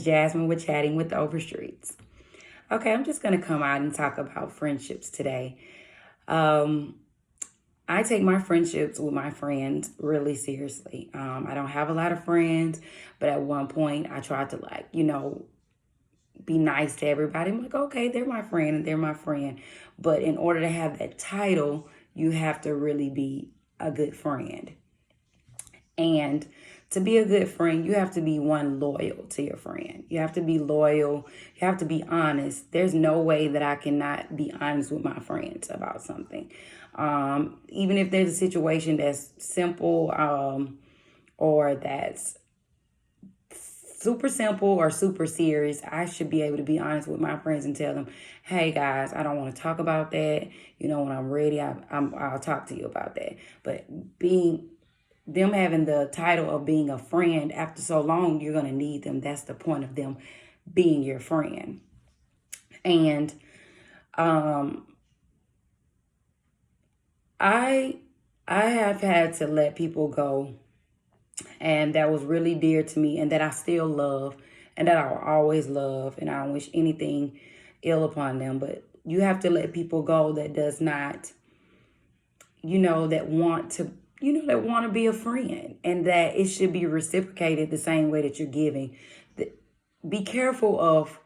is Jasmine with Chatting with the Overstreets. Okay, I'm just going to come out and talk about friendships today. Um, I take my friendships with my friends really seriously. I don't have a lot of friends, but at one point I tried to, be nice to everybody. I'm like, okay, they're my friend and they're my friend. But in order to have that title, you have to really be a good friend. And to be a good friend, you have to be one, loyal to your friend. You have to be loyal. You have to be honest. There's no way that I cannot be honest with my friends about something. Even if there's a situation that's simple or that's super simple or super serious, I should be able to be honest with my friends and tell them, hey guys, I don't want to talk about that. When I'm ready, I'll talk to you about that. But them having the title of being a friend after so long, you're going to need them. That's the point of them being your friend. And I have had to let people go, and that was really dear to me, and that I still love, and that I will always love, and I don't wish anything ill upon them. But you have to let people go that does not, that want to be a friend, and that it should be reciprocated the same way that you're giving. Be careful of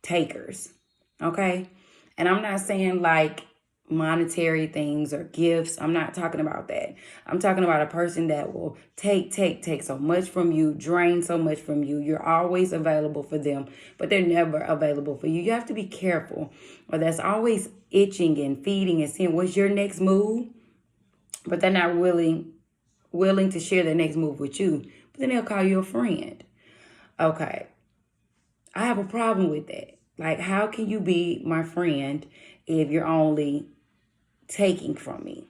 takers, okay? And I'm not saying like monetary things or gifts. I'm not talking about that. I'm talking about a person that will take so much from you, drain so much from you. You're always available for them, but they're never available for you. You have to be careful, or that's always itching and feeding and seeing what's your next move, but they're not willing to share their next move with you. But then they'll call you a friend. Okay. I have a problem with that. Like, how can you be my friend if you're only taking from me?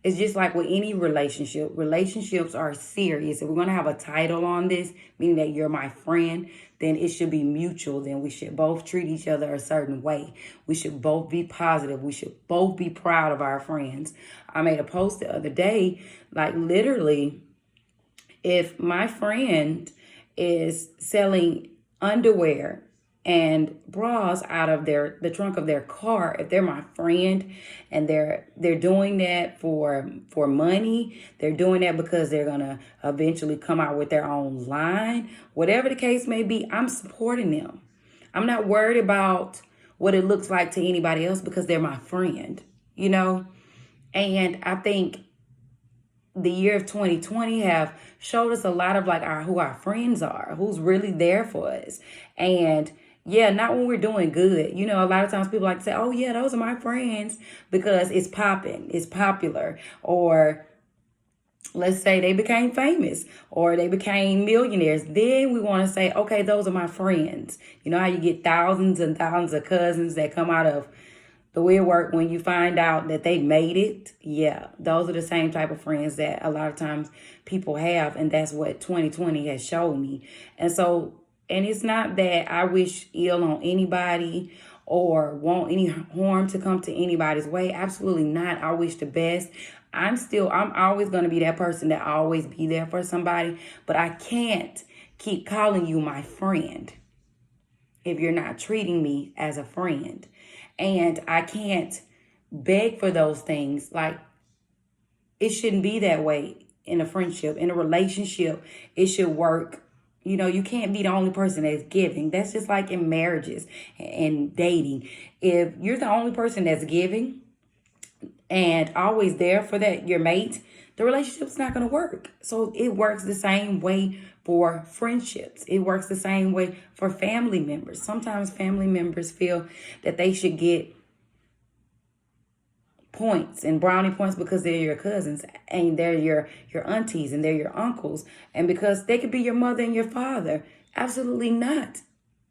It's just like with any relationship. Relationships are serious. If we're going to have a title on this, meaning that you're my friend, then it should be mutual. Then we should both treat each other a certain way. We should both be positive. We should both be proud of our friends. I made a post the other day, like literally, if my friend is selling underwear and bras out of the trunk of their car, if they're my friend and they're doing that for money, they're doing that because they're gonna eventually come out with their own line, whatever the case may be, I'm supporting them. I'm not worried about what it looks like to anybody else because they're my friend, and I think the year of 2020 have showed us a lot of who our friends are, who's really there for us. And yeah, not when we're doing good. A lot of times people like to say, oh yeah, those are my friends because it's popping, it's popular. Or let's say they became famous or they became millionaires. Then we want to say, okay, those are my friends. You know how you get thousands and thousands of cousins that come out of the woodwork when you find out that they made it? Yeah, those are the same type of friends that a lot of times people have. And that's what 2020 has shown me. And it's not that I wish ill on anybody or want any harm to come to anybody's way. Absolutely not. I wish the best. I'm always going to be that person that always be there for somebody, but I can't keep calling you my friend if you're not treating me as a friend. And I can't beg for those things. Like, it shouldn't be that way in a friendship. In a relationship, it should work. You can't be the only person that's giving. That's just like in marriages and dating. If you're the only person that's giving and always there for your mate, the relationship's not going to work. So it works the same way for friendships. It works the same way for family members. Sometimes family members feel that they should get points and brownie points because they're your cousins and they're your aunties and they're your uncles, and because they could be your mother and your father. Absolutely not.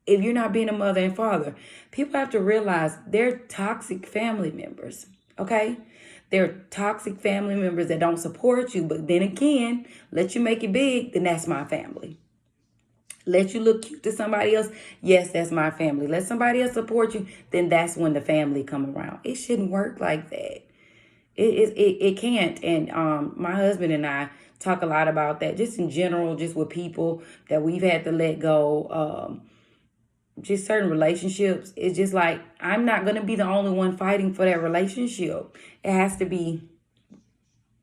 If you're not being a mother and father, people have to realize they're toxic family members. Okay, they're toxic family members that don't support you, but then again, let you make it big, then that's my family. Let you look cute to somebody else, yes, that's my family. Let somebody else support you, then that's when the family come around. It shouldn't work like that. It can't. And my husband and I talk a lot about that, just in general, just with people that we've had to let go. Just certain relationships. It's just like, I'm not going to be the only one fighting for that relationship. It has to be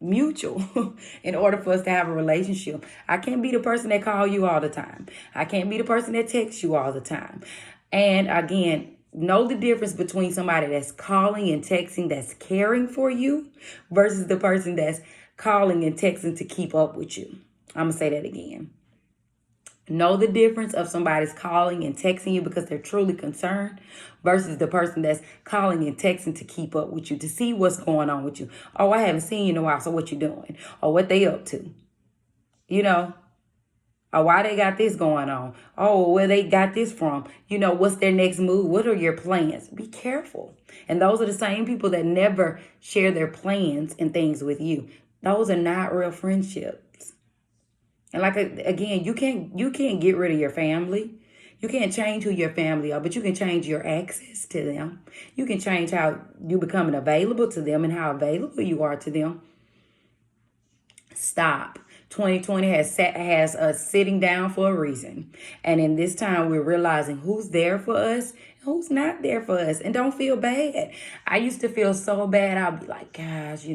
mutual in order for us to have a relationship. I can't be the person that call you all the time. I can't be the person that texts you all the time. And again, know the difference between somebody that's calling and texting that's caring for you versus the person that's calling and texting to keep up with you. I'm going to say that again. Know the difference of somebody's calling and texting you because they're truly concerned versus the person that's calling and texting to keep up with you, to see what's going on with you. Oh, I haven't seen you in a while, so what you doing? Or what they up to? You know? Or why they got this going on? Oh, where they got this from? You know, what's their next move? What are your plans? Be careful. And those are the same people that never share their plans and things with you. Those are not real friendships. And like, again, you can't get rid of your family. You can't change who your family are, but you can change your access to them. You can change how you becoming available to them and how available you are to them. Stop. 2020 has us sitting down for a reason. And in this time, we're realizing who's there for us and who's not there for us. And don't feel bad. I used to feel so bad. I'll be like, gosh,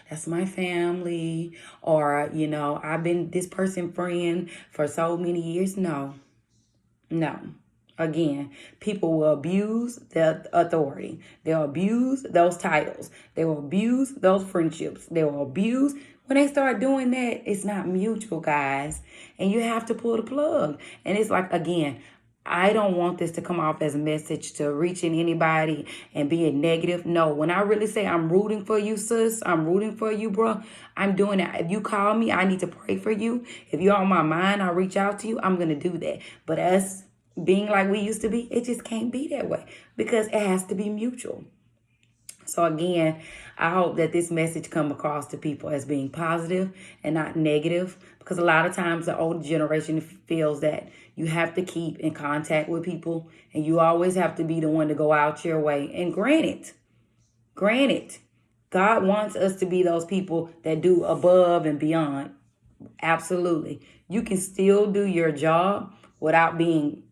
that's my family. Or, I've been this person friend for so many years. No. Again, people will abuse their authority. They'll abuse those titles. They will abuse those friendships. They will abuse. When they start doing that, it's not mutual, guys. And you have to pull the plug. And it's like, again, I don't want this to come off as a message to reaching anybody and being negative. No, when I really say I'm rooting for you, sis, I'm rooting for you, bro, I'm doing that. If you call me, I need to pray for you. If you're on my mind, I'll reach out to you. I'm going to do that. But us being like we used to be, it just can't be that way because it has to be mutual. So again, I hope that this message come across to people as being positive and not negative, because a lot of times the older generation feels that you have to keep in contact with people and you always have to be the one to go out your way. And granted, God wants us to be those people that do above and beyond. Absolutely. You can still do your job without it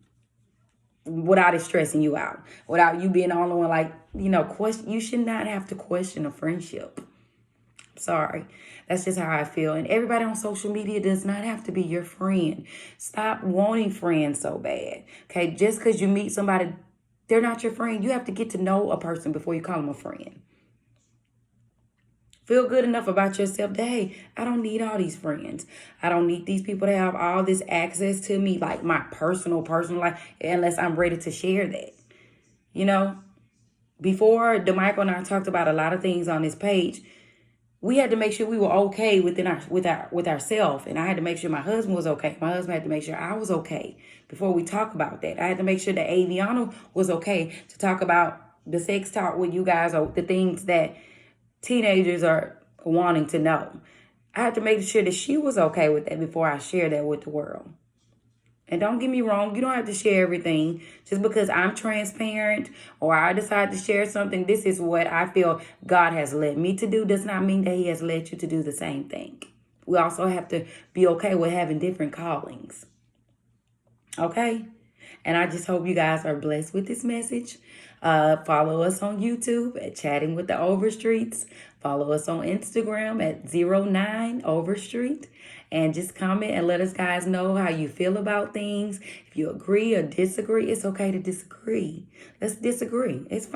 stressing you out, without you being the only one, you should not have to question a friendship. Sorry. That's just how I feel. And everybody on social media does not have to be your friend. Stop wanting friends so bad. Okay. Just because you meet somebody, they're not your friend. You have to get to know a person before you call them a friend. Feel good enough about yourself that, hey, I don't need all these friends. I don't need these people to have all this access to me, like my personal life, unless I'm ready to share that. Before DeMichael and I talked about a lot of things on this page, we had to make sure we were okay with ourselves. And I had to make sure my husband was okay. My husband had to make sure I was okay before we talk about that. I had to make sure that Aviana was okay to talk about the sex talk with you guys, or the things that teenagers are wanting to know. I had to make sure that she was okay with that before I share that with the world. And don't get me wrong, you don't have to share everything. Just because I'm transparent or I decide to share something, this is what I feel God has led me to do, does not mean that he has led you to do the same thing. We also have to be okay with having different callings. Okay? And I just hope you guys are blessed with this message. Follow us on YouTube at Chatting with the Overstreets. Follow us on Instagram at 09 Overstreet. And just comment and let us guys know how you feel about things. If you agree or disagree, it's okay to disagree. Let's disagree. It's fine.